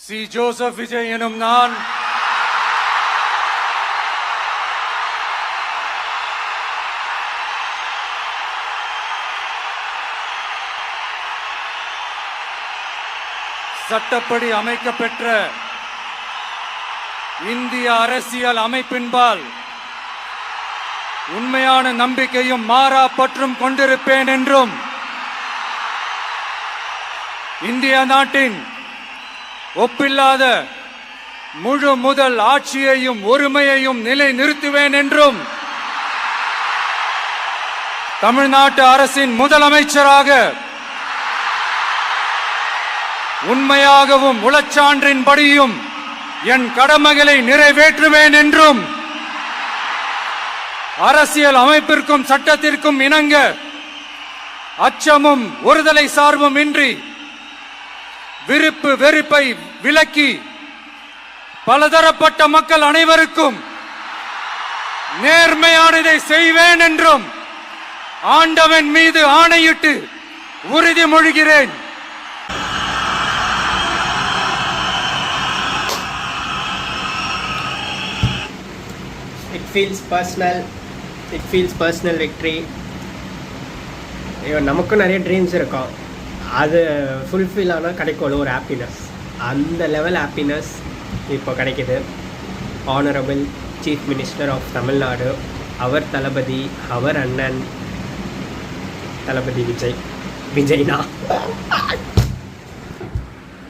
C Joseph Vijay எனும் நான் சட்டப்படி அமைக்கப்பெற்ற இந்திய அரசியல் அமைப்பின்பால் உண்மையான நம்பிக்கையும் மாறா பற்றும் கொண்டிருப்பேன் என்றும் இந்திய நாட்டின் ஒப்பில்லாத முழு முதல் ஆட்சியையும் ஒருமையையும் நிலை நிறுத்துவேன் என்றும் தமிழ்நாட்டு அரசின் முதலமைச்சராக உண்மையாகவும் உளச்சான்றின்படியும் என் கடமைகளை நிறைவேற்றுவேன் என்றும் அரசியல் அமைப்பிற்கும் சட்டத்திற்கும் இணங்க அச்சமும் ஒருதலை சார்பும் இன்றி விருப்பு வெறுப்பை விலக்கி பலதரப்பட்ட மக்கள் அனைவருக்கும் நேர்மையானதை செய்வேன் என்றும் ஆண்டவன் மீது ஆணையிட்டு உறுதிமொழிகிறேன். It feels personal. It feels personal victory. நமக்கும் நிறைய ட்ரீம்ஸ் இருக்கும், அது ஃபுல்ஃபில் ஆனால் கிடைக்கும் ஒரு ஹாப்பினஸ். அந்த லெவல் ஹாப்பினஸ் இப்போ கிடைக்கிது. Honourable chief minister of Tamil Nadu, அவர் தளபதி, அவர் அண்ணன் தளபதி விஜய்னா